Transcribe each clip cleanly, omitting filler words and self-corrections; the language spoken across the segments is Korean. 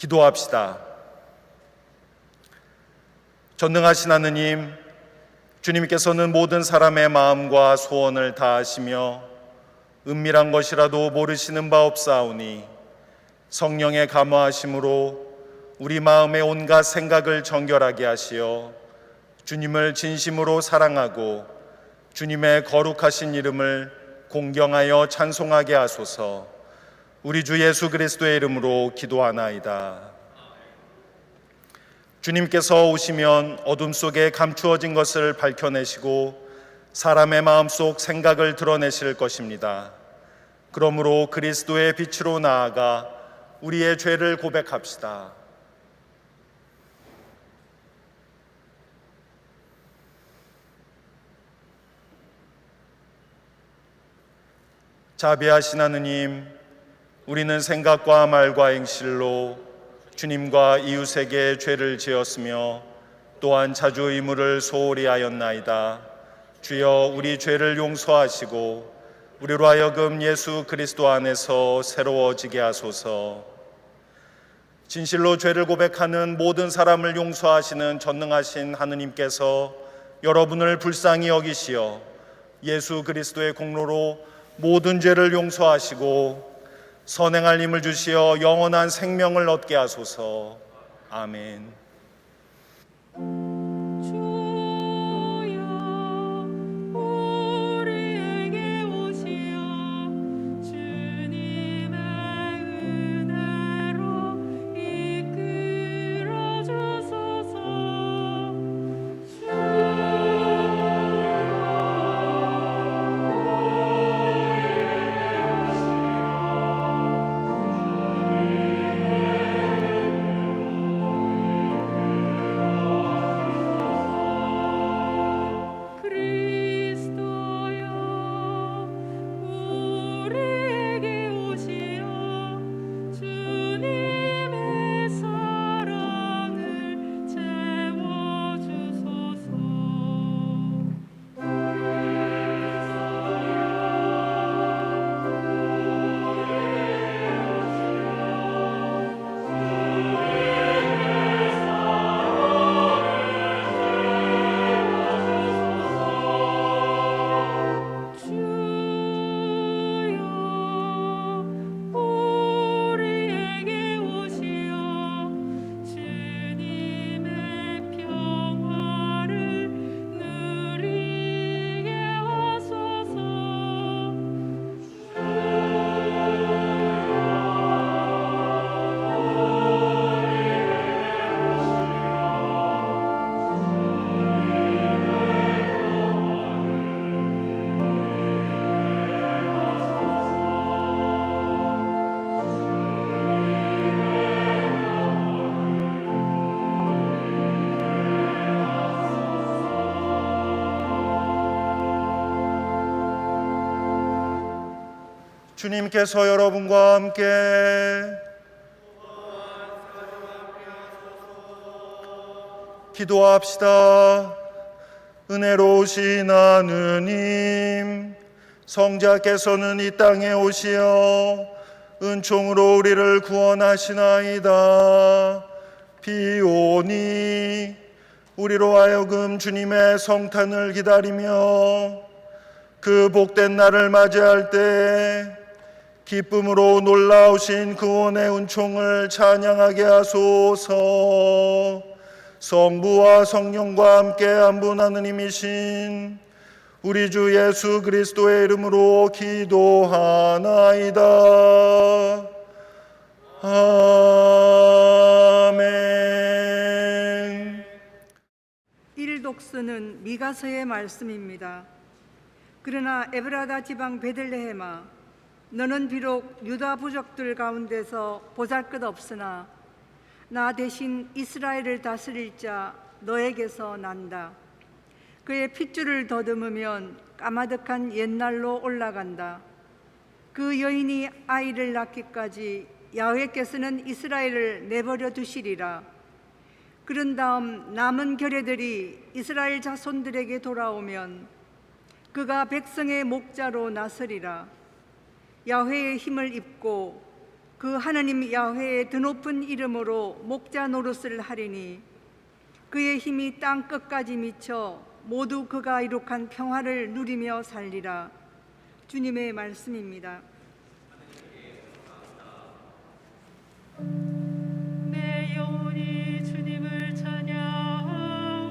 기도합시다. 전능하신 하느님, 주님께서는 모든 사람의 마음과 소원을 다 아시며 은밀한 것이라도 모르시는 바 없사오니 성령의 감화하심으로 우리 마음의 온갖 생각을 정결하게 하시어 주님을 진심으로 사랑하고 주님의 거룩하신 이름을 공경하여 찬송하게 하소서. 우리 주 예수 그리스도의 이름으로 기도하나이다. 주님께서 오시면 어둠 속에 감추어진 것을 밝혀내시고 사람의 마음속 생각을 드러내실 것입니다. 그러므로 그리스도의 빛으로 나아가 우리의 죄를 고백합시다. 자비하신 하느님, 우리는 생각과 말과 행실로 주님과 이웃에게 죄를 지었으며 또한 자주 의무를 소홀히 하였나이다. 주여, 우리 죄를 용서하시고 우리로 하여금 예수 그리스도 안에서 새로워지게 하소서. 진실로 죄를 고백하는 모든 사람을 용서하시는 전능하신 하느님께서 여러분을 불쌍히 여기시어 예수 그리스도의 공로로 모든 죄를 용서하시고 선행할 힘을 주시어 영원한 생명을 얻게 하소서. 아멘. 주님께서 여러분과 함께 기도합시다. 은혜로우신 하느님, 성자께서는 이 땅에 오시어 은총으로 우리를 구원하시나이다. 비오니 우리로 하여금 주님의 성탄을 기다리며 그 복된 날을 맞이할 때 기쁨으로 놀라우신 구원의 은총을 찬양하게 하소서. 성부와 성령과 함께 한 분 하느님이신 우리 주 예수 그리스도의 이름으로 기도하나이다. 아멘. 일독서는 미가서의 말씀입니다. 그러나 에브라다 지방 베들레헴아, 너는 비록 유다 부족들 가운데서 보잘것없으나 나 대신 이스라엘을 다스릴 자 너에게서 난다. 그의 핏줄을 더듬으면 까마득한 옛날로 올라간다. 그 여인이 아이를 낳기까지 야훼께서는 이스라엘을 내버려 두시리라. 그런 다음 남은 결례들이 이스라엘 자손들에게 돌아오면 그가 백성의 목자로 나서리라. 야훼의 힘을 입고 그 하나님 야훼의 드높은 이름으로 목자 노릇을 하리니 그의 힘이 땅 끝까지 미쳐 모두 그가 이룩한 평화를 누리며 살리라. 주님의 말씀입니다. 내 영혼이 주님을 찬양하며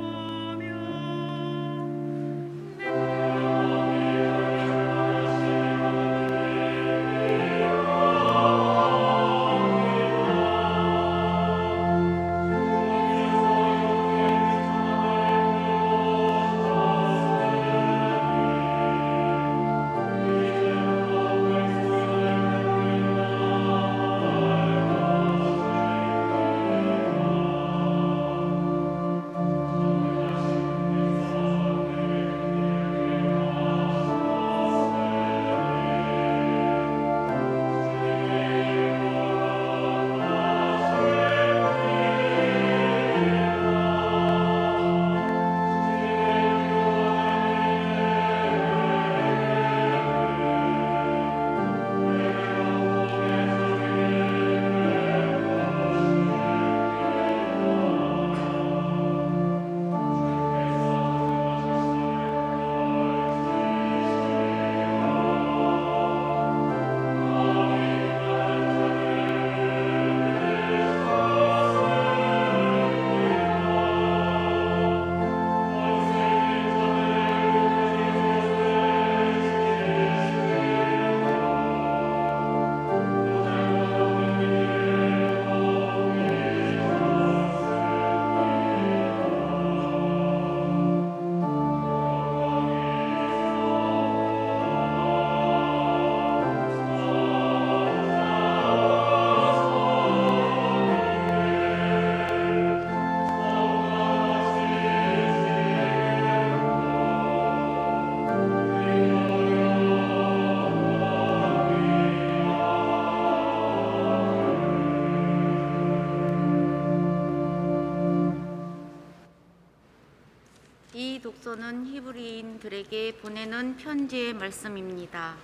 이 독서는 히브리인들에게 보내는 편지의 말씀입니다.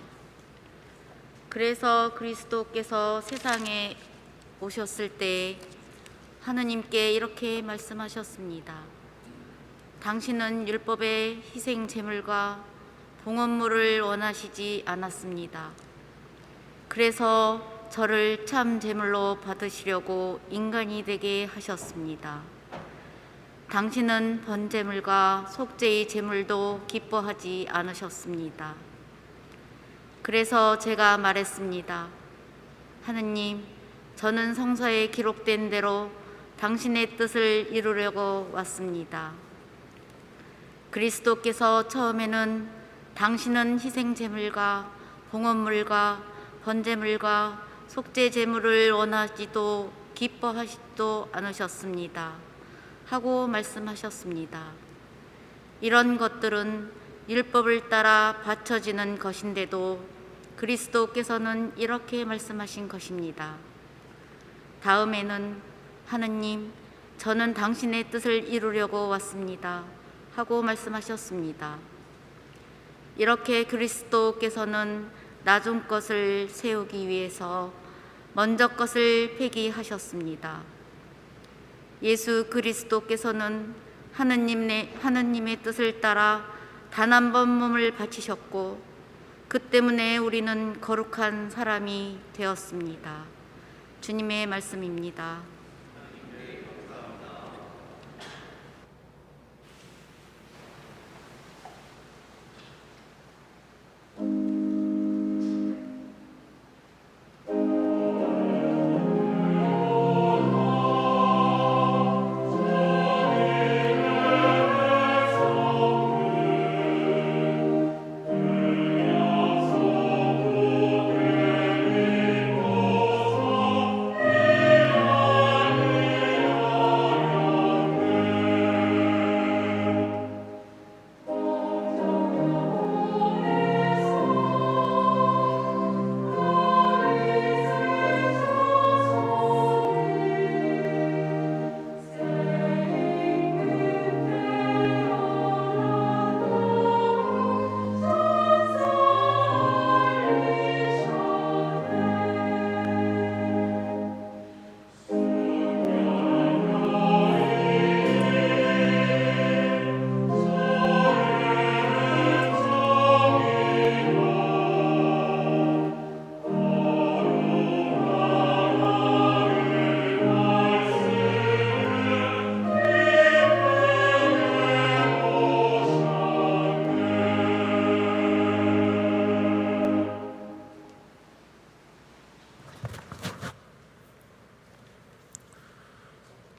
그래서 그리스도께서 세상에 오셨을 때 하느님께 이렇게 말씀하셨습니다. 당신은 율법의 희생 제물과 봉헌물을 원하시지 않았습니다. 그래서 저를 참 제물로 받으시려고 인간이 되게 하셨습니다. 당신은 번제물과 속죄의 제물도 기뻐하지 않으셨습니다. 그래서 제가 말했습니다. 하느님, 저는 성서에 기록된 대로 당신의 뜻을 이루려고 왔습니다. 그리스도께서 처음에는 당신은 희생 제물과 봉헌물과 번제물과 속죄 제물을 원하지도 기뻐하지도 않으셨습니다. 하고 말씀하셨습니다. 이런 것들은 율법을 따라 바쳐지는 것인데도 그리스도께서는 이렇게 말씀하신 것입니다. 다음에는 하느님, 저는 당신의 뜻을 이루려고 왔습니다. 하고 말씀하셨습니다. 이렇게 그리스도께서는 나중 것을 세우기 위해서 먼저 것을 폐기하셨습니다. 예수 그리스도께서는 하느님의 뜻을 따라 단 한 번 몸을 바치셨고 그 때문에 우리는 거룩한 사람이 되었습니다. 주님의 말씀입니다.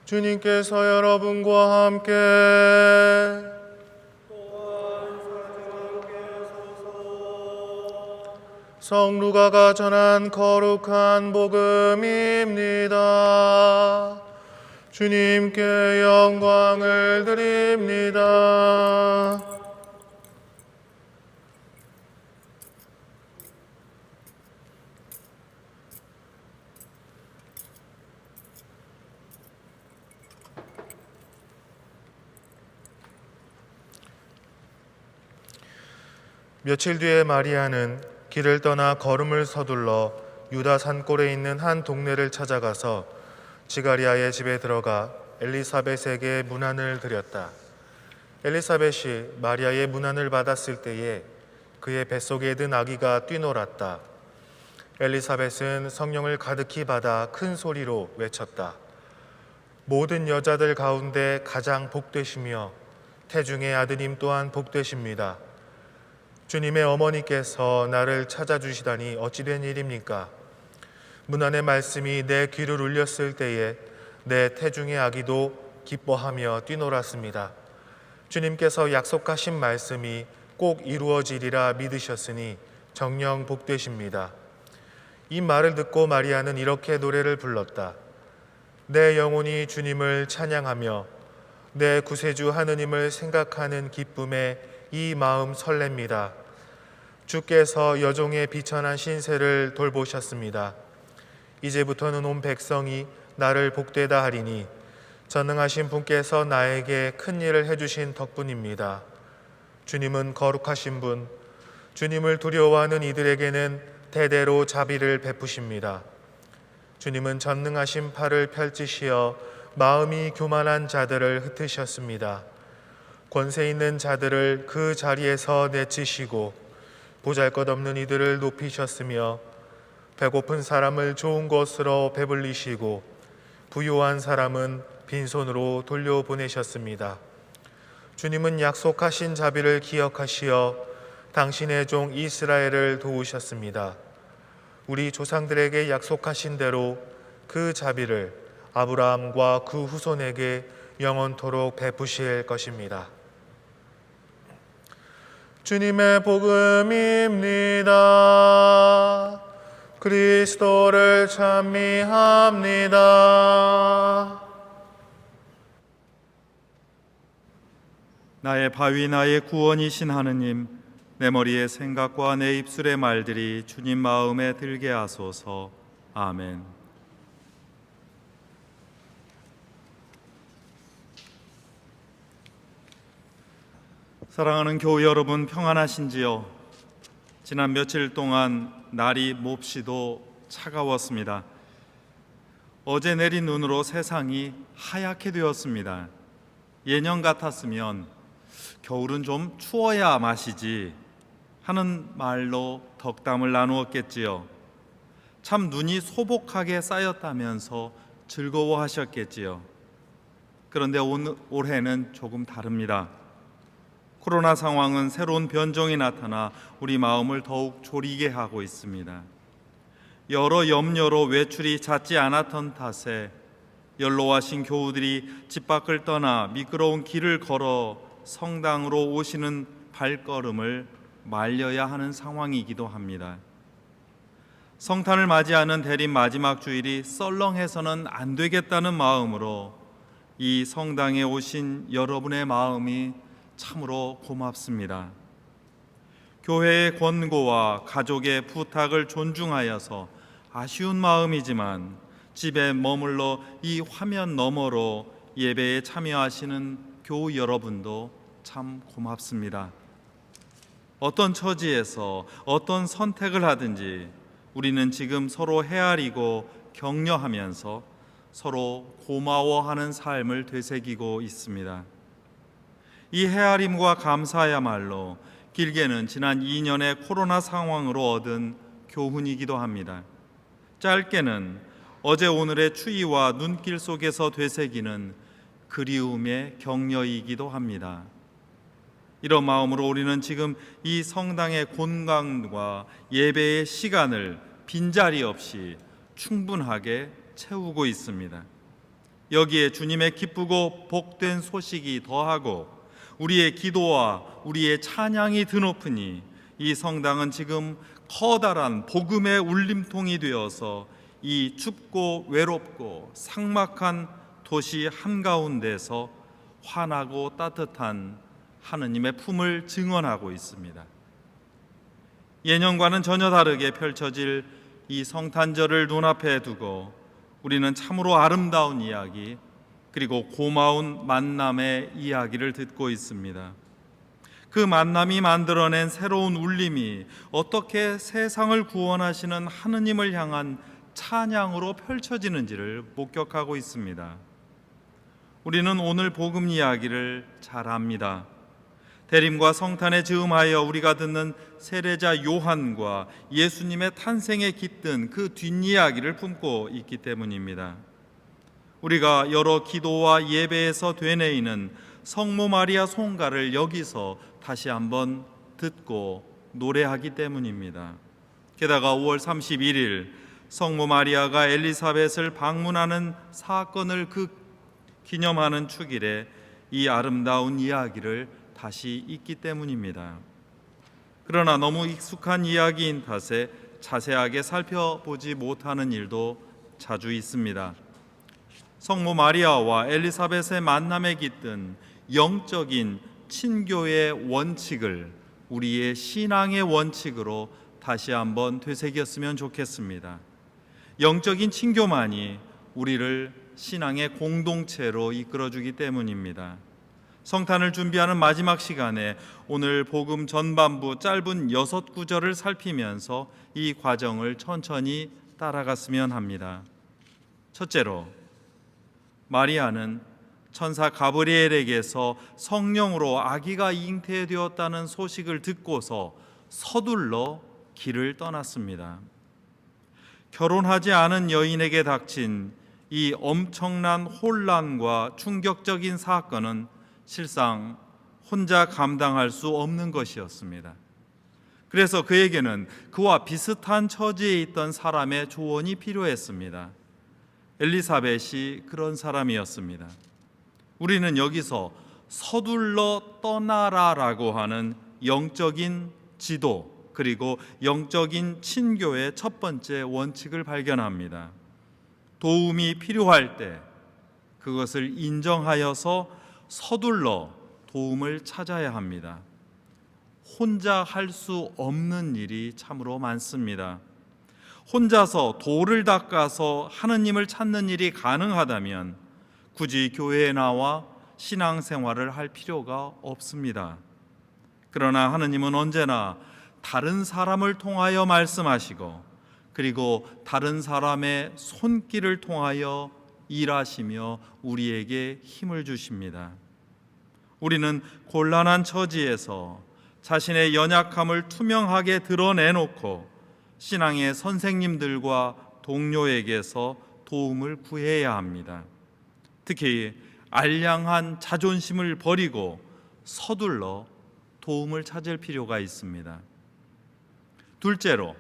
주님께서 여러분과 함께 성루가가 전한 거룩한 복음입니다. 주님께 영광을 드립니다. 며칠 뒤에 마리아는 길을 떠나 걸음을 서둘러 유다 산골에 있는 한 동네를 찾아가서 지가리아의 집에 들어가 엘리사벳에게 문안을 드렸다. 엘리사벳이 마리아의 문안을 받았을 때에 그의 뱃속에 든 아기가 뛰놀았다. 엘리사벳은 성령을 가득히 받아 큰 소리로 외쳤다. 모든 여자들 가운데 가장 복되시며 태중의 아드님 또한 복되십니다. 주님의 어머니께서 나를 찾아주시다니 어찌 된 일입니까? 문안의 말씀이 내 귀를 울렸을 때에 내 태중의 아기도 기뻐하며 뛰놀았습니다. 주님께서 약속하신 말씀이 꼭 이루어지리라 믿으셨으니 정녕 복되십니다. 이 말을 듣고 마리아는 이렇게 노래를 불렀다. 내 영혼이 주님을 찬양하며 내 구세주 하느님을 생각하는 기쁨에 이 마음 설렙니다. 주께서 여종의 비천한 신세를 돌보셨습니다. 이제부터는 온 백성이 나를 복되다 하리니 전능하신 분께서 나에게 큰 일을 해주신 덕분입니다. 주님은 거룩하신 분, 주님을 두려워하는 이들에게는 대대로 자비를 베푸십니다. 주님은 전능하신 팔을 펼치시어 마음이 교만한 자들을 흩으셨습니다. 권세 있는 자들을 그 자리에서 내치시고 보잘것없는 이들을 높이셨으며 배고픈 사람을 좋은 것으로 배불리시고 부유한 사람은 빈손으로 돌려보내셨습니다. 주님은 약속하신 자비를 기억하시어 당신의 종 이스라엘을 도우셨습니다. 우리 조상들에게 약속하신 대로 그 자비를 아브라함과 그 후손에게 영원토록 베푸실 것입니다. 주님의 복음입니다. 그리스도를 찬미합니다. 나의 바위 나의 구원이신 하느님, 내 머리의 생각과 내 입술의 말들이 주님 마음에 들게 하소서. 아멘. 사랑하는 교우 여러분, 평안하신지요? 지난 며칠 동안 날이 몹시도 차가웠습니다. 어제 내린 눈으로 세상이 하얗게 되었습니다. 예년 같았으면 겨울은 좀 추워야 마시지 하는 말로 덕담을 나누었겠지요. 참 눈이 소복하게 쌓였다면서 즐거워하셨겠지요. 그런데 올해는 조금 다릅니다. 코로나 상황은 새로운 변종이 나타나 우리 마음을 더욱 졸이게 하고 있습니다. 여러 염려로 외출이 잦지 않았던 탓에 연로하신 교우들이 집 밖을 떠나 미끄러운 길을 걸어 성당으로 오시는 발걸음을 말려야 하는 상황이기도 합니다. 성탄을 맞이하는 대림 마지막 주일이 썰렁해서는 안 되겠다는 마음으로 이 성당에 오신 여러분의 마음이 참으로 고맙습니다. 교회의 권고와 가족의 부탁을 존중하여서 아쉬운 마음이지만 집에 머물러 이 화면 너머로 예배에 참여하시는 교우 여러분도 참 고맙습니다. 어떤 처지에서 어떤 선택을 하든지 우리는 지금 서로 헤아리고 격려하면서 서로 고마워하는 삶을 되새기고 있습니다. 이 헤아림과 감사야말로 길게는 지난 2년의 코로나 상황으로 얻은 교훈이기도 합니다. 짧게는 어제 오늘의 추위와 눈길 속에서 되새기는 그리움의 격려이기도 합니다. 이런 마음으로 우리는 지금 이 성당의 공간과 예배의 시간을 빈자리 없이 충분하게 채우고 있습니다. 여기에 주님의 기쁘고 복된 소식이 더하고 우리의 기도와 우리의 찬양이 드높으니 이 성당은 지금 커다란 복음의 울림통이 되어서 이 춥고 외롭고 삭막한 도시 한가운데서 환하고 따뜻한 하느님의 품을 증언하고 있습니다. 예년과는 전혀 다르게 펼쳐질 이 성탄절을 눈앞에 두고 우리는 참으로 아름다운 이야기 그리고 고마운 만남의 이야기를 듣고 있습니다. 그 만남이 만들어낸 새로운 울림이 어떻게 세상을 구원하시는 하느님을 향한 찬양으로 펼쳐지는지를 목격하고 있습니다. 우리는 오늘 복음 이야기를 잘 압니다. 대림과 성탄에 즈음하여 우리가 듣는 세례자 요한과 예수님의 탄생에 깃든 그 뒷이야기를 품고 있기 때문입니다. 우리가 여러 기도와 예배에서 되뇌이는 성모 마리아 송가를 여기서 다시 한번 듣고 노래하기 때문입니다. 게다가 5월 31일 성모 마리아가 엘리사벳을 방문하는 사건을 기념하는 축일에 이 아름다운 이야기를 다시 읽기 때문입니다. 그러나 너무 익숙한 이야기인 탓에 자세하게 살펴보지 못하는 일도 자주 있습니다. 성모 마리아와 엘리사벳의 만남에 깃든 영적인 친교의 원칙을 우리의 신앙의 원칙으로 다시 한번 되새겼으면 좋겠습니다. 영적인 친교만이 우리를 신앙의 공동체로 이끌어주기 때문입니다. 성탄을 준비하는 마지막 시간에 오늘 복음 전반부 짧은 6구절을 살피면서 이 과정을 천천히 따라갔으면 합니다. 첫째로, 마리아는 천사 가브리엘에게서 성령으로 아기가 잉태되었다는 소식을 듣고서 서둘러 길을 떠났습니다. 결혼하지 않은 여인에게 닥친 이 엄청난 혼란과 충격적인 사건은 실상 혼자 감당할 수 없는 것이었습니다. 그래서 그에게는 그와 비슷한 처지에 있던 사람의 조언이 필요했습니다. 엘리사벳이 그런 사람이었습니다. 우리는 여기서 서둘러 떠나라라고 하는 영적인 지도 그리고 영적인 친교의 첫 번째 원칙을 발견합니다. 도움이 필요할 때 그것을 인정하여서 서둘러 도움을 찾아야 합니다. 혼자 할 수 없는 일이 참으로 많습니다. 혼자서 돌을 닦아서 하느님을 찾는 일이 가능하다면 굳이 교회에 나와 신앙생활을 할 필요가 없습니다. 그러나 하느님은 언제나 다른 사람을 통하여 말씀하시고 그리고 다른 사람의 손길을 통하여 일하시며 우리에게 힘을 주십니다. 우리는 곤란한 처지에서 자신의 연약함을 투명하게 드러내놓고 신앙의 선생님들과 동료에게서 도움을 구해야 합니다. 특히 알량한 자존심을 버리고 서둘러 도움을 찾을 필요가 있습니다. 둘째로,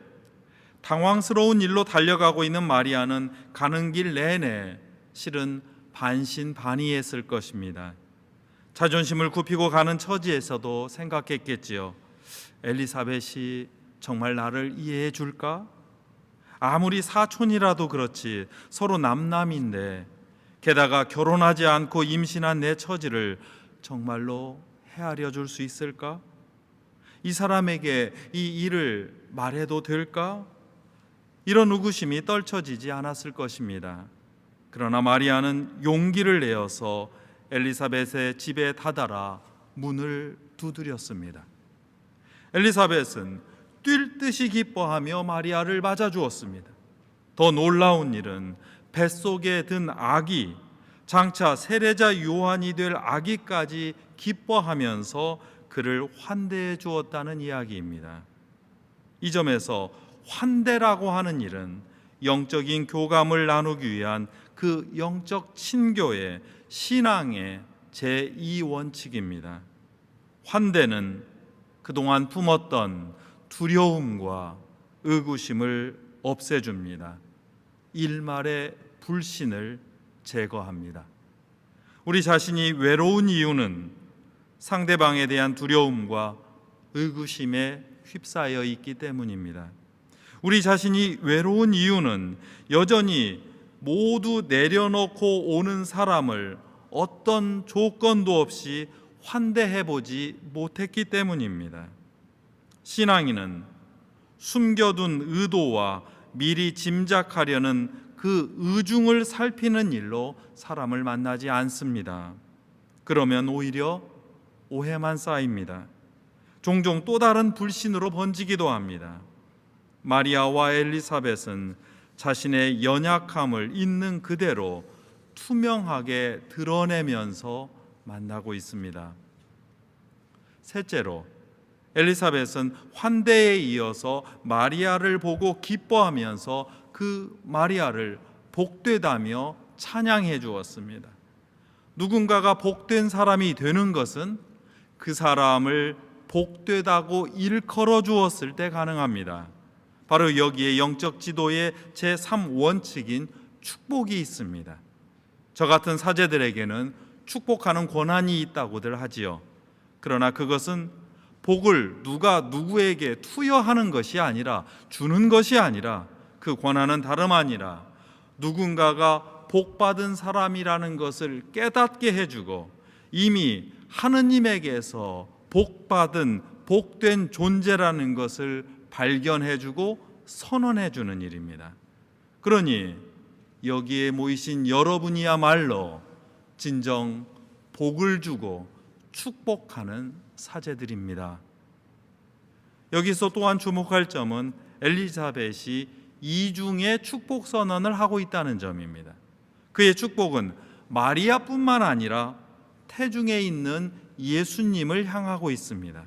당황스러운 일로 달려가고 있는 마리아는 가는 길 내내 실은 반신반의했을 것입니다. 자존심을 굽히고 가는 처지에서도 생각했겠지요. 엘리사벳이 정말 나를 이해해 줄까? 아무리 사촌이라도 그렇지 서로 남남인데 게다가 결혼하지 않고 임신한 내 처지를 정말로 헤아려 줄 수 있을까? 이 사람에게 이 일을 말해도 될까? 이런 의구심이 떨쳐지지 않았을 것입니다. 그러나 마리아는 용기를 내어서 엘리사벳의 집에 다다라 문을 두드렸습니다. 엘리사벳은 뛸 듯이 기뻐하며 마리아를 맞아주었습니다. 더 놀라운 일은 뱃속에 든 아기, 장차 세례자 요한이 될 아기까지 기뻐하면서 그를 환대해 주었다는 이야기입니다. 이 점에서 환대라고 하는 일은 영적인 교감을 나누기 위한 그 영적 친교의 신앙의 제2원칙입니다. 환대는 그동안 품었던 두려움과 의구심을 없애줍니다. 일말의 불신을 제거합니다. 우리 자신이 외로운 이유는 상대방에 대한 두려움과 의구심에 휩싸여 있기 때문입니다. 우리 자신이 외로운 이유는 여전히 모두 내려놓고 오는 사람을 어떤 조건도 없이 환대해보지 못했기 때문입니다. 신앙인은 숨겨둔 의도와 미리 짐작하려는 그 의중을 살피는 일로 사람을 만나지 않습니다. 그러면 오히려 오해만 쌓입니다. 종종 또 다른 불신으로 번지기도 합니다. 마리아와 엘리사벳은 자신의 연약함을 있는 그대로 투명하게 드러내면서 만나고 있습니다. 셋째로, 엘리사벳은 환대에 이어서 마리아를 보고 기뻐하면서 그 마리아를 복되다며 찬양해 주었습니다. 누군가가 복된 사람이 되는 것은 그 사람을 복되다고 일컬어 주었을 때 가능합니다. 바로 여기에 영적 지도의 제3원칙인 축복이 있습니다. 저 같은 사제들에게는 축복하는 권한이 있다고들 하지요. 그러나 그것은 복을 누가 누구에게 투여하는 것이 아니라, 주는 것이 아니라, 그 권한은 다름 아니라 누군가가 복받은 사람이라는 것을 깨닫게 해주고 이미 하느님에게서 복받은 복된 존재라는 것을 발견해주고 선언해주는 일입니다. 그러니 여기에 모이신 여러분이야말로 진정 복을 주고 축복하는 사제들입니다. 여기서 또한 주목할 점은 엘리사벳이 이중의 축복 선언을 하고 있다는 점입니다. 그의 축복은 마리아뿐만 아니라 태중에 있는 예수님을 향하고 있습니다.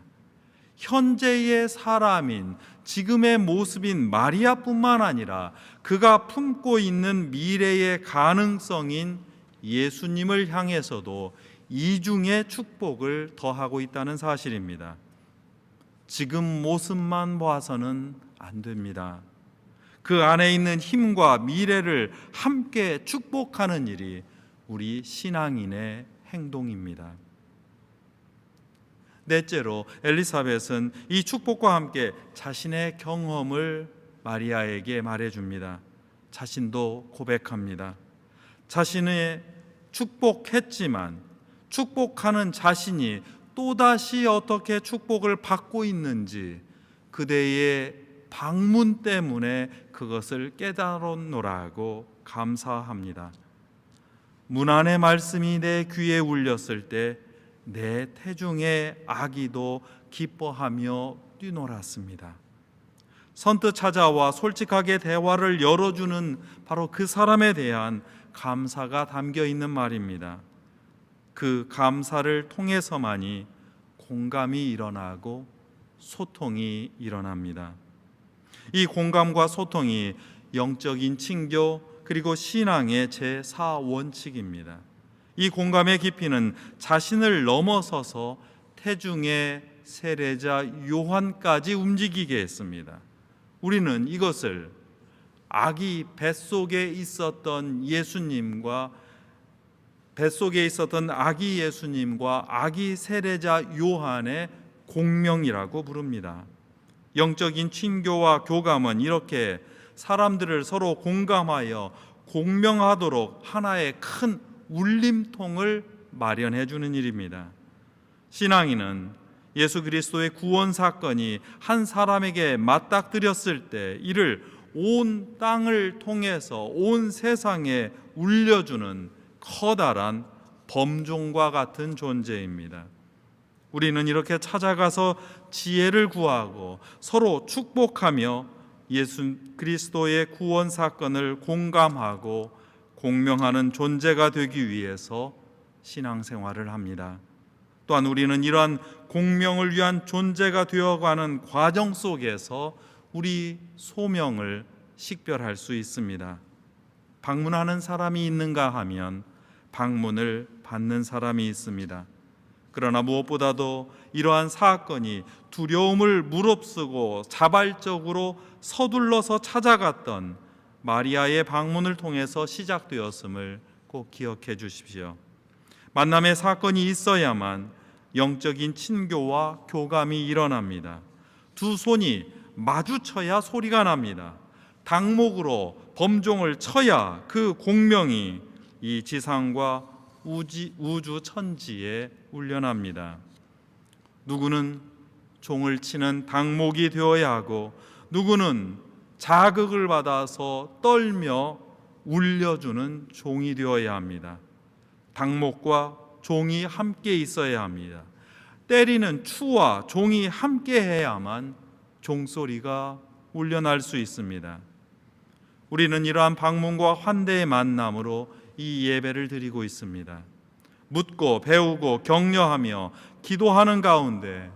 현재의 사람인 지금의 모습인 마리아뿐만 아니라 그가 품고 있는 미래의 가능성인 예수님을 향해서도 이중의 축복을 더하고 있다는 사실입니다. 지금 모습만 봐서는 안 됩니다. 그 안에 있는 힘과 미래를 함께 축복하는 일이 우리 신앙인의 행동입니다. 넷째로, 엘리사벳은 이 축복과 함께 자신의 경험을 마리아에게 말해줍니다. 자신도 고백합니다. 자신의 축복했지만 축복하는 자신이 또다시 어떻게 축복을 받고 있는지 그대의 방문 때문에 그것을 깨달았노라고 감사합니다. 문안의 말씀이 내 귀에 울렸을 때 내 태중의 아기도 기뻐하며 뛰놀았습니다. 선뜻 찾아와 솔직하게 대화를 열어주는 바로 그 사람에 대한 감사가 담겨 있는 말입니다. 그 감사를 통해서만이 공감이 일어나고 소통이 일어납니다. 이 공감과 소통이 영적인 친교 그리고 신앙의 제4원칙입니다. 이 공감의 깊이는 자신을 넘어서서 태중의 세례자 요한까지 움직이게 했습니다. 우리는 이것을 아기 뱃속에 있었던 아기 예수님과 아기 세례자 요한의 공명이라고 부릅니다. 영적인 친교와 교감은 이렇게 사람들을 서로 공감하여 공명하도록 하나의 큰 울림통을 마련해 주는 일입니다. 신앙인은 예수 그리스도의 구원 사건이 한 사람에게 맞닥뜨렸을 때 이를 온 땅을 통해서 온 세상에 울려주는 커다란 범종과 같은 존재입니다. 우리는 이렇게 찾아가서 지혜를 구하고 서로 축복하며 예수 그리스도의 구원 사건을 공감하고 공명하는 존재가 되기 위해서 신앙생활을 합니다. 또한 우리는 이러한 공명을 위한 존재가 되어가는 과정 속에서 우리 소명을 식별할 수 있습니다. 방문하는 사람이 있는가 하면 방문을 받는 사람이 있습니다. 그러나 무엇보다도 이러한 사건이 두려움을 무릅쓰고 자발적으로 서둘러서 찾아갔던 마리아의 방문을 통해서 시작되었음을 꼭 기억해 주십시오. 만남의 사건이 있어야만 영적인 친교와 교감이 일어납니다. 두 손이 마주쳐야 소리가 납니다. 닭목으로 범종을 쳐야 그 공명이 이 지상과 우주 천지에 울려납니다. 누구는 종을 치는 닭목이 되어야 하고, 누구는 자극을 받아서 떨며 울려주는 종이 되어야 합니다. 닭목과 종이 함께 있어야 합니다. 때리는 추와 종이 함께 해야만 종소리가 울려날 수 있습니다. 우리는 이러한 방문과 환대의 만남으로 이 예배를 드리고 있습니다. 묻고 배우고 격려하며 기도하는 가운데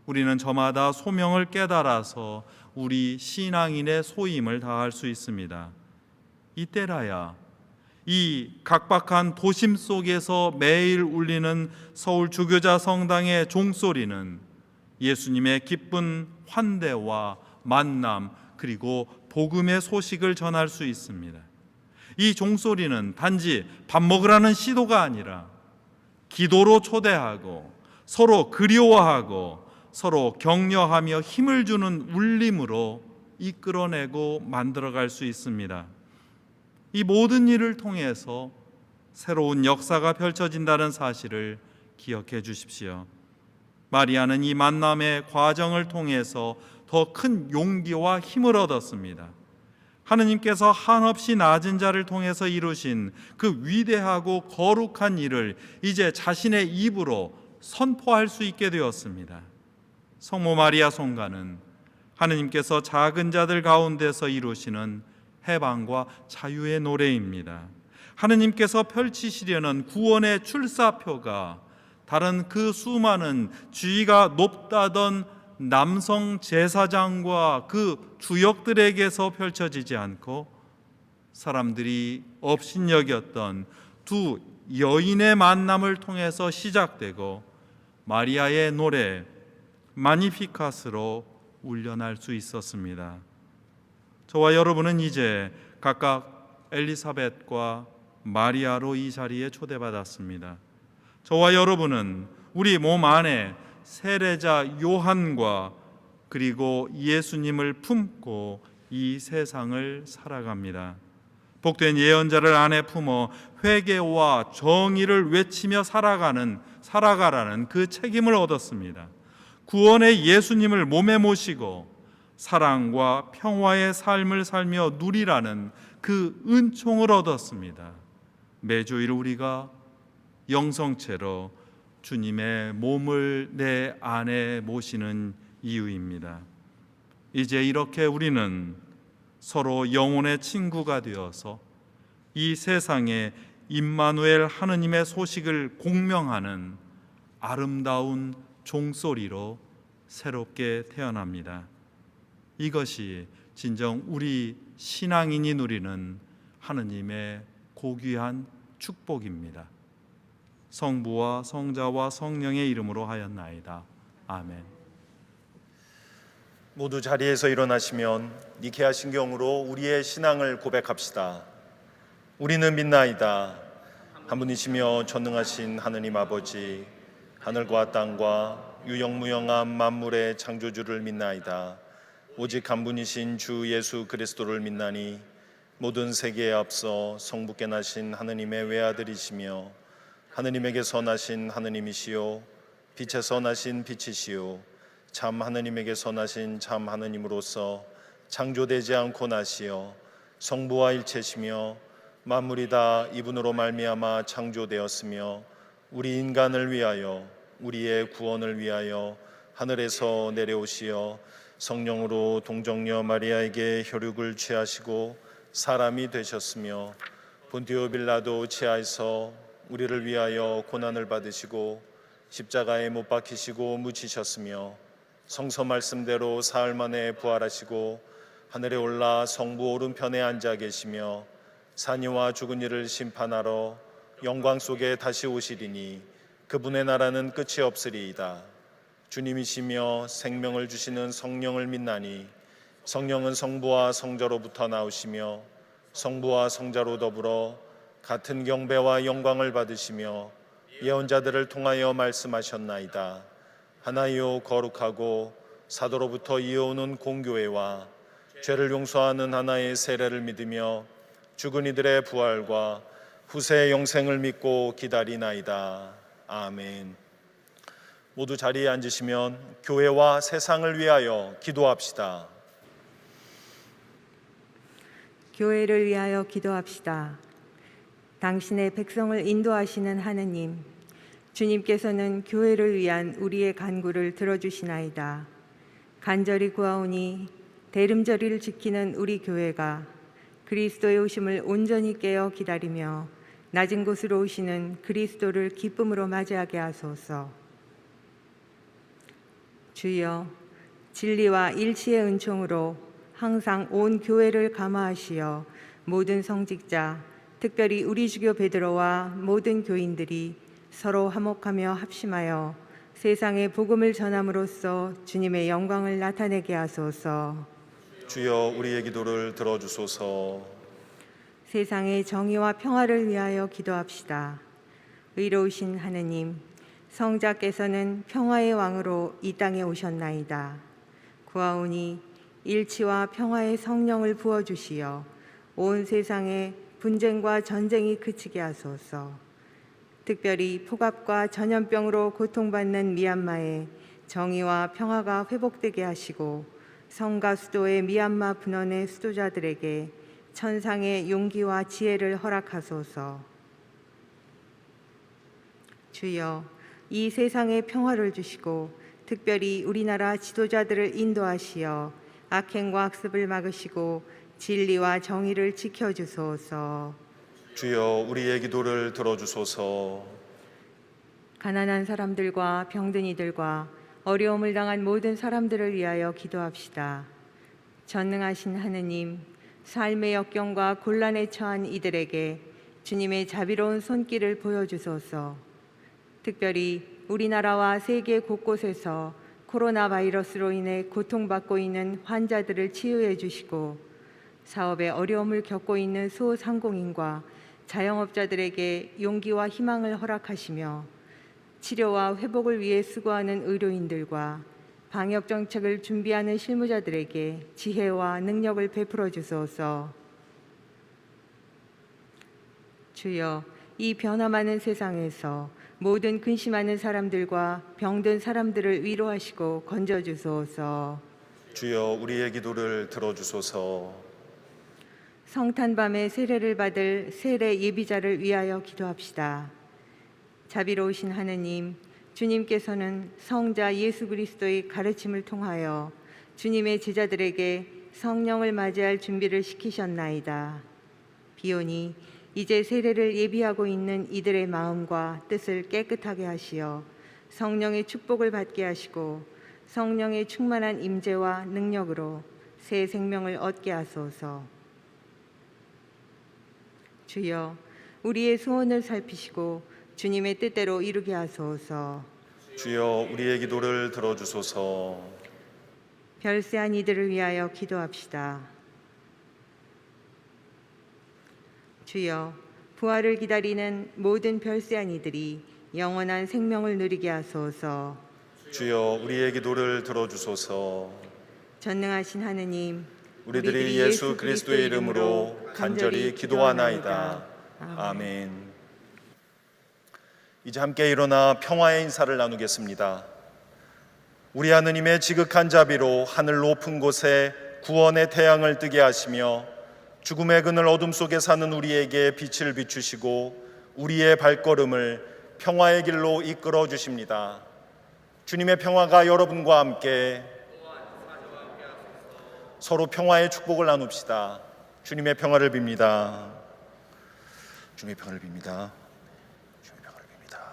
우리는 저마다 소명을 깨달아서 우리 신앙인의 소임을 다할 수 있습니다. 이때라야 이 각박한 도심 속에서 매일 울리는 서울 주교자 성당의 종소리는 예수님의 기쁜 환대와 만남, 그리고 복음의 소식을 전할 수 있습니다. 이 종소리는 단지 밥 먹으라는 시도가 아니라 기도로 초대하고 서로 그리워하고 서로 격려하며 힘을 주는 울림으로 이끌어내고 만들어갈 수 있습니다. 이 모든 일을 통해서 새로운 역사가 펼쳐진다는 사실을 기억해 주십시오. 마리아는 이 만남의 과정을 통해서 더 큰 용기와 힘을 얻었습니다. 하느님께서 한없이 낮은 자를 통해서 이루신 그 위대하고 거룩한 일을 이제 자신의 입으로 선포할 수 있게 되었습니다. 성모 마리아 송가는 하느님께서 작은 자들 가운데서 이루시는 해방과 자유의 노래입니다. 하느님께서 펼치시려는 구원의 출사표가 다른 그 수많은 지위가 높다던 남성 제사장과 그 주역들에게서 펼쳐지지 않고 사람들이 업신여겼던 두 여인의 만남을 통해서 시작되고 마리아의 노래 마니피카스로 울려날 수 있었습니다. 저와 여러분은 이제 각각 엘리사벳과 마리아로 이 자리에 초대받았습니다. 저와 여러분은 우리 몸 안에 세례자 요한과 그리고 예수님을 품고 이 세상을 살아갑니다. 복된 예언자를 안에 품어 회개와 정의를 외치며 살아가라는 그 책임을 얻었습니다. 구원의 예수님을 몸에 모시고 사랑과 평화의 삶을 살며 누리라는 그 은총을 얻었습니다. 매주일 우리가 영성체로 주님의 몸을 내 안에 모시는 이유입니다. 이제 이렇게 우리는 서로 영혼의 친구가 되어서 이 세상에 임마누엘 하느님의 소식을 공명하는 아름다운 종소리로 새롭게 태어납니다. 이것이 진정 우리 신앙인이 누리는 하느님의 고귀한 축복입니다. 성부와 성자와 성령의 이름으로 하였나이다. 아멘. 모두 자리에서 일어나시면 니케아 신경으로 우리의 신앙을 고백합시다. 우리는 믿나이다. 한 분이시며 전능하신 하느님 아버지, 하늘과 땅과 유영무영한 만물의 창조주를 믿나이다. 오직 한 분이신 주 예수 그리스도를 믿나니 모든 세계에 앞서 성부께 나신 하느님의 외아들이시며 하느님에게서 나신 하느님이시요 빛에서 나신 빛이시요 참 하느님에게서 나신 참 하느님으로서 창조되지 않고 나시어 성부와 일체시며 만물이 다 이분으로 말미암아 창조되었으며 우리 인간을 위하여 우리의 구원을 위하여 하늘에서 내려오시어 성령으로 동정녀 마리아에게 혈육을 취하시고 사람이 되셨으며 본디오 빌라도 치하에서 우리를 위하여 고난을 받으시고 십자가에 못 박히시고 묻히셨으며 성서 말씀대로 사흘 만에 부활하시고 하늘에 올라 성부 오른편에 앉아 계시며 산이와 죽은 이를 심판하러 영광 속에 다시 오시리니 그분의 나라는 끝이 없으리이다. 주님이시며 생명을 주시는 성령을 믿나니 성령은 성부와 성자로부터 나오시며 성부와 성자로 더불어 같은 경배와 영광을 받으시며 예언자들을 통하여 말씀하셨나이다. 하나요 거룩하고 사도로부터 이어오는 공교회와 죄를 용서하는 하나의 세례를 믿으며 죽은 이들의 부활과 후세의 영생을 믿고 기다리나이다. 아멘. 모두 자리에 앉으시면 교회와 세상을 위하여 기도합시다. 교회를 위하여 기도합시다. 당신의 백성을 인도하시는 하느님, 주님께서는 교회를 위한 우리의 간구를 들어주시나이다. 간절히 구하오니 대름절일을 지키는 우리 교회가 그리스도의 오심을 온전히 깨어 기다리며 낮은 곳으로 오시는 그리스도를 기쁨으로 맞이하게 하소서. 주여, 진리와 일치의 은총으로 항상 온 교회를 감화하시어 모든 성직자, 특별히 우리 주교 베드로와 모든 교인들이 서로 화목하며 합심하여 세상에 복음을 전함으로써 주님의 영광을 나타내게 하소서. 주여, 우리의 기도를 들어주소서. 세상의 정의와 평화를 위하여 기도합시다. 의로우신 하느님, 성자께서는 평화의 왕으로 이 땅에 오셨나이다. 구하오니 일치와 평화의 성령을 부어주시어 온 세상에 분쟁과 전쟁이 그치게 하소서. 특별히 폭압과 전염병으로 고통받는 미얀마에 정의와 평화가 회복되게 하시고 성과 수도의 미얀마 분원의 수도자들에게 천상의 용기와 지혜를 허락하소서. 주여, 이 세상에 평화를 주시고 특별히 우리나라 지도자들을 인도하시어 악행과 악습을 막으시고 진리와 정의를 지켜주소서. 주여, 우리의 기도를 들어주소서. 가난한 사람들과 병든 이들과 어려움을 당한 모든 사람들을 위하여 기도합시다. 전능하신 하느님, 삶의 역경과 곤란에 처한 이들에게 주님의 자비로운 손길을 보여주소서. 특별히 우리나라와 세계 곳곳에서 코로나 바이러스로 인해 고통받고 있는 환자들을 치유해 주시고 사업에 어려움을 겪고 있는 소상공인과 자영업자들에게 용기와 희망을 허락하시며 치료와 회복을 위해 수고하는 의료인들과 방역 정책을 준비하는 실무자들에게 지혜와 능력을 베풀어 주소서. 주여, 이 변화 많은 세상에서 모든 근심하는 사람들과 병든 사람들을 위로하시고 건져 주소서. 주여, 우리의 기도를 들어주소서. 성탄밤에 세례를 받을 세례 예비자를 위하여 기도합시다. 자비로우신 하느님, 주님께서는 성자 예수 그리스도의 가르침을 통하여 주님의 제자들에게 성령을 맞이할 준비를 시키셨나이다. 비오니 이제 세례를 예비하고 있는 이들의 마음과 뜻을 깨끗하게 하시어 성령의 축복을 받게 하시고 성령의 충만한 임재와 능력으로 새 생명을 얻게 하소서. 주여, 우리의 소원을 살피시고 주님의 뜻대로 이루게 하소서. 주여, 우리의 기도를 들어주소서. 별세한 이들을 위하여 기도합시다. 주여, 부활을 기다리는 모든 별세한 이들이 영원한 생명을 누리게 하소서. 주여, 우리의 기도를 들어주소서. 전능하신 하느님, 우리들이 예수 그리스도의 이름으로 간절히 기도하나이다. 아멘. 이제 함께 일어나 평화의 인사를 나누겠습니다. 우리 하느님의 지극한 자비로 하늘 높은 곳에 구원의 태양을 뜨게 하시며 죽음의 그늘 어둠 속에 사는 우리에게 빛을 비추시고 우리의 발걸음을 평화의 길로 이끌어 주십니다. 주님의 평화가 여러분과 함께 서로 평화의 축복을 나눕시다. 주님의 평화를 빕니다. 주님의 평화를 빕니다. 주님의 평화를 빕니다.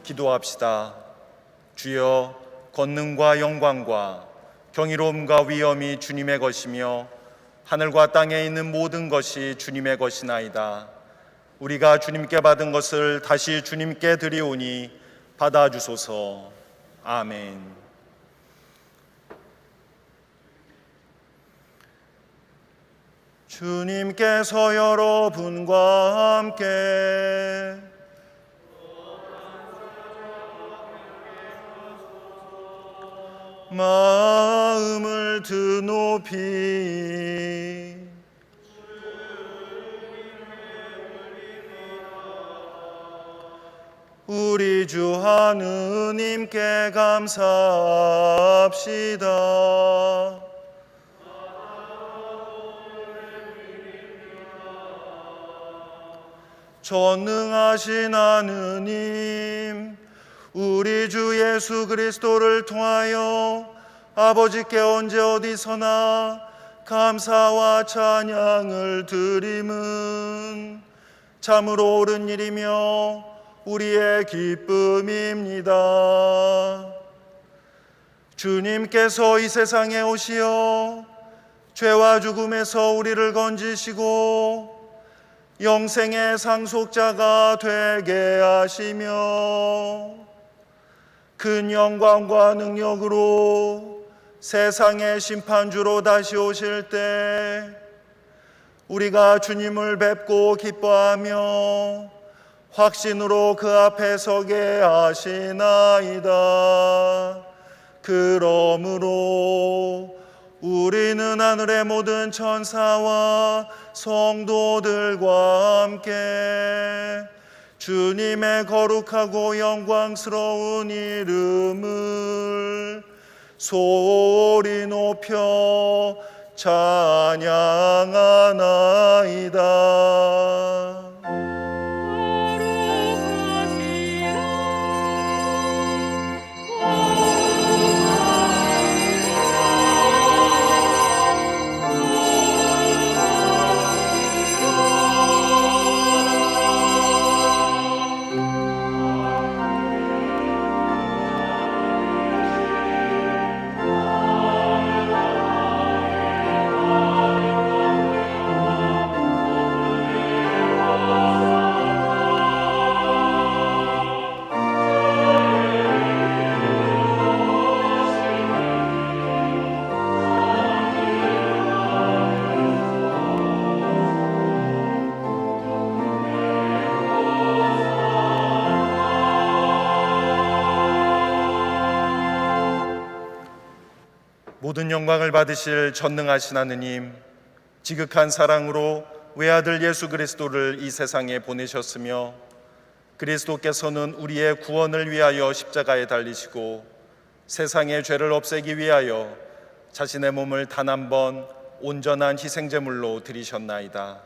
기도합시다. 주여, 권능과 영광과 경이로움과 위엄이 주님의 것이며 하늘과 땅에 있는 모든 것이 주님의 것이나이다. 우리가 주님께 받은 것을 다시 주님께 드리오니 받아주소서. 아멘. 주님께서 여러분과 함께 마음을 드높이 우리 주 하느님께 감사합시다. 전능하신 하느님, 우리 주 예수 그리스도를 통하여 아버지께 언제 어디서나 감사와 찬양을 드림은 참으로 옳은 일이며 우리의 기쁨입니다. 주님께서 이 세상에 오시어 죄와 죽음에서 우리를 건지시고 영생의 상속자가 되게 하시며 큰 영광과 능력으로 세상의 심판주로 다시 오실 때 우리가 주님을 뵙고 기뻐하며 확신으로 그 앞에 서게 하시나이다. 그러므로 우리는 하늘의 모든 천사와 성도들과 함께 주님의 거룩하고 영광스러운 이름을 소리 높여 찬양하나이다. 모든 영광을 받으실 전능하신 하느님, 지극한 사랑으로 외아들 예수 그리스도를 이 세상에 보내셨으며 그리스도께서는 우리의 구원을 위하여 십자가에 달리시고 세상의 죄를 없애기 위하여 자신의 몸을 단 한 번 온전한 희생제물로 드리셨나이다.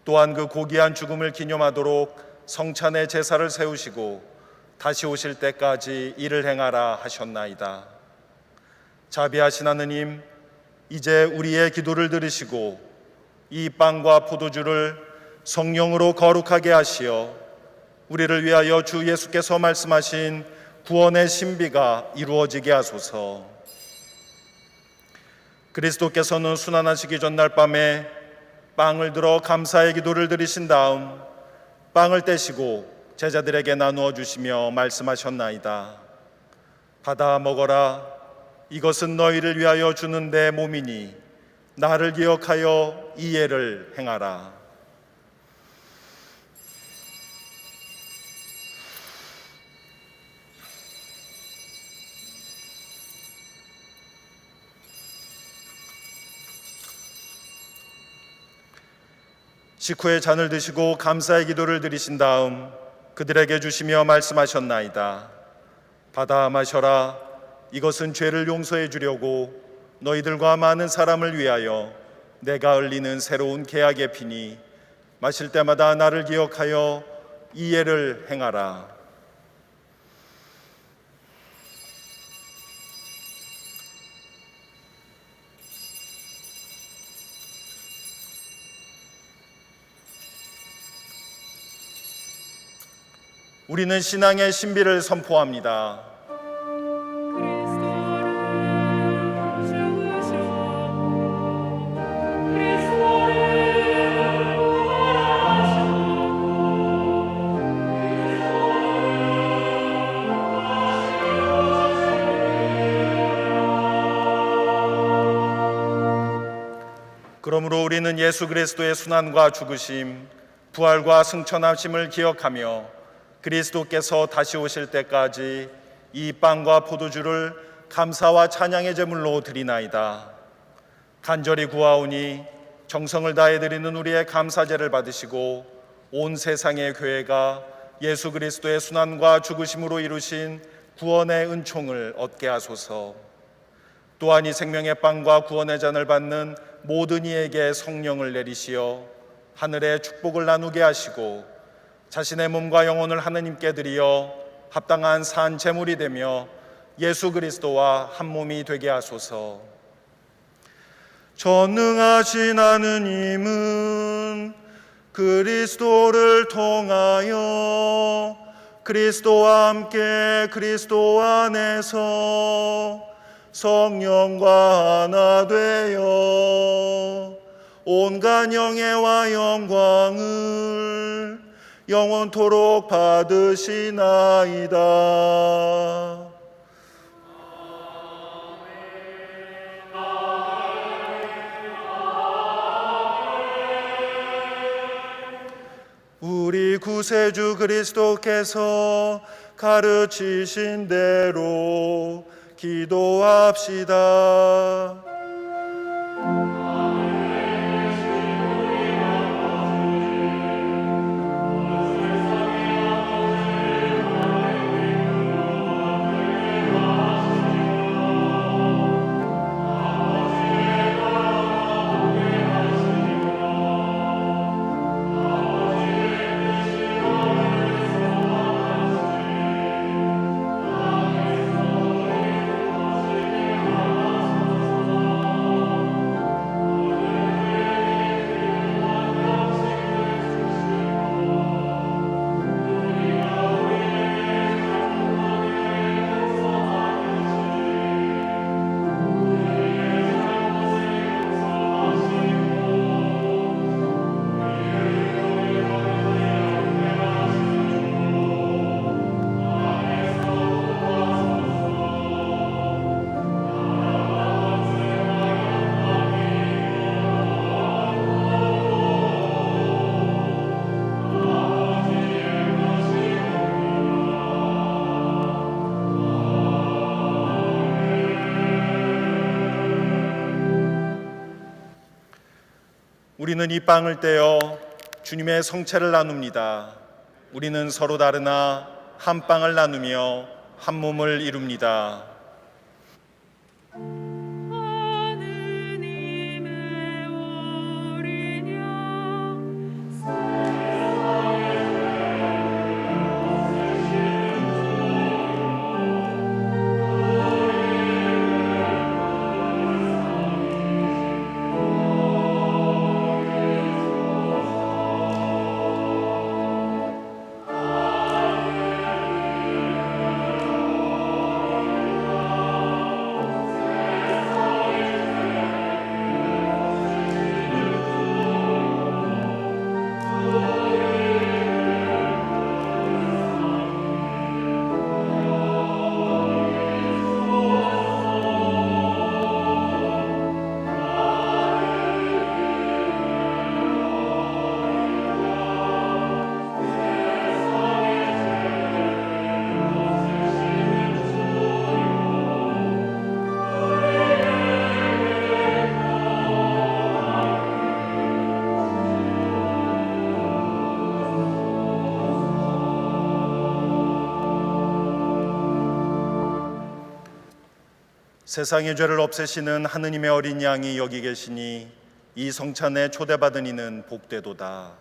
또한 그 고귀한 죽음을 기념하도록 성찬의 제사를 세우시고 다시 오실 때까지 이를 행하라 하셨나이다. 자비하신 하느님, 이제 우리의 기도를 들으시고 이 빵과 포도주를 성령으로 거룩하게 하시어 우리를 위하여 주 예수께서 말씀하신 구원의 신비가 이루어지게 하소서. 그리스도께서는 순환하시기 전날 밤에 빵을 들어 감사의 기도를 드리신 다음 빵을 떼시고 제자들에게 나누어 주시며 말씀하셨나이다. 받아 먹어라. 이것은 너희를 위하여 주는 내 몸이니 나를 기억하여 이 예를 행하라. 식후에 잔을 드시고 감사의 기도를 드리신 다음 그들에게 주시며 말씀하셨나이다. 받아 마셔라. 이것은 죄를 용서해 주려고 너희들과 많은 사람을 위하여 내가 흘리는 새로운 계약의 피니 마실 때마다 나를 기억하여 이 예를 행하라. 우리는 신앙의 신비를 선포합니다. 그러므로 우리는 예수 그리스도의 순환과 죽으심, 부활과 승천하심을 기억하며 그리스도께서 다시 오실 때까지 이 빵과 포도주를 감사와 찬양의 제물로 드리나이다. 간절히 구하오니 정성을 다해 드리는 우리의 감사제를 받으시고 온 세상의 교회가 예수 그리스도의 순환과 죽으심으로 이루신 구원의 은총을 얻게 하소서. 또한 이 생명의 빵과 구원의 잔을 받는 모든 이에게 성령을 내리시어 하늘의 축복을 나누게 하시고 자신의 몸과 영혼을 하느님께 드리어 합당한 산 제물이 되며 예수 그리스도와 한 몸이 되게 하소서. 전능하신 하느님은 그리스도를 통하여 그리스도와 함께 그리스도 안에서 성령과 하나 되어 온갖 영예와 영광을 영원토록 받으시나이다. 우리 구세주 그리스도께서 가르치신 대로 기도합시다. 우리는 이 빵을 떼어 주님의 성체를 나눕니다. 우리는 서로 다르나 한 빵을 나누며 한 몸을 이룹니다. 세상의 죄를 없애시는 하느님의 어린 양이 여기 계시니 이 성찬에 초대받은 이는 복되도다.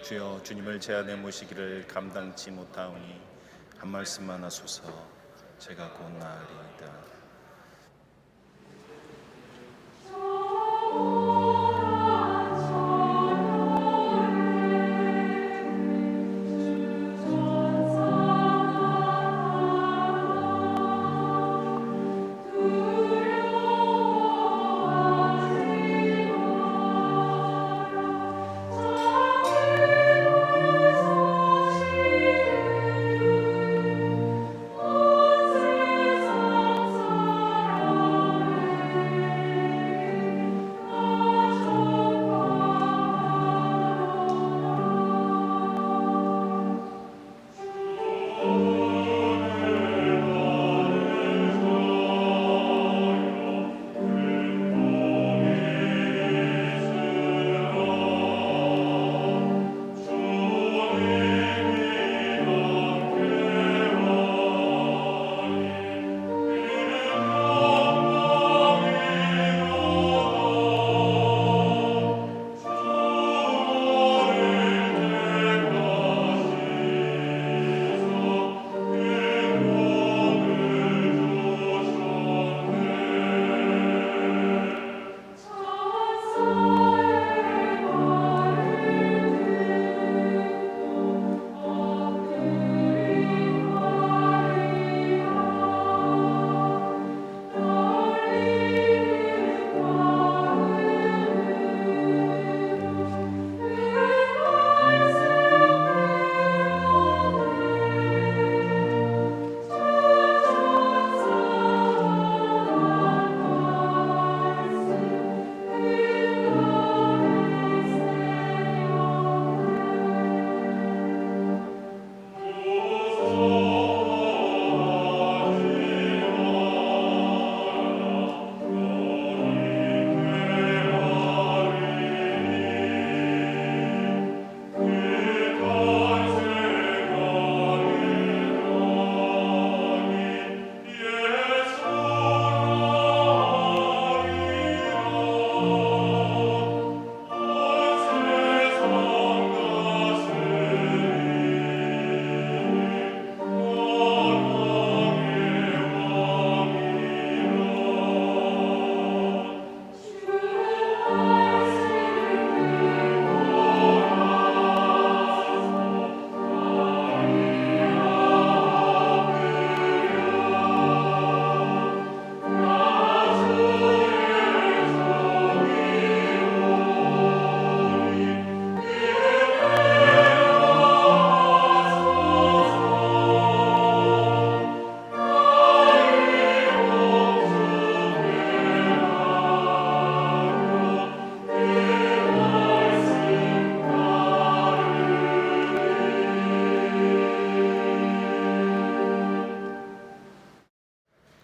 주여, 주님을 제 안에 모시기를 감당치 못하오니 한 말씀만 하소서. 제가 곧 나으리이다.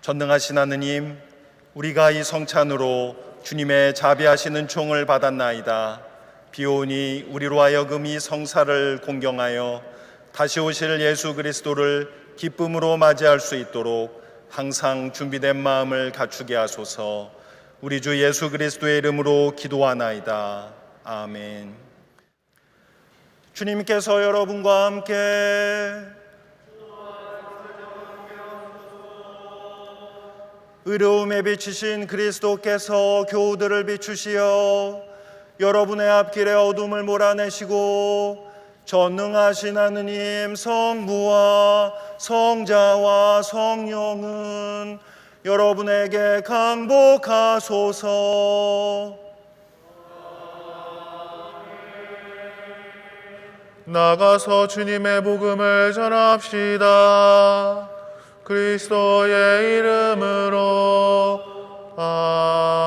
전능하신 하느님, 우리가 이 성찬으로 주님의 자비하시는 총을 받았나이다. 비오니 우리로 하여금 이 성사를 공경하여 다시 오실 예수 그리스도를 기쁨으로 맞이할 수 있도록 항상 준비된 마음을 갖추게 하소서. 우리 주 예수 그리스도의 이름으로 기도하나이다. 아멘. 주님께서 여러분과 함께 의로움에 비치신 그리스도께서 교우들을 비추시어 여러분의 앞길에 어둠을 몰아내시고 전능하신 하느님 성부와 성자와 성령은 여러분에게 강복하소서. 나가서 주님의 복음을 전합시다. 그리스도의 이름으로. 아멘.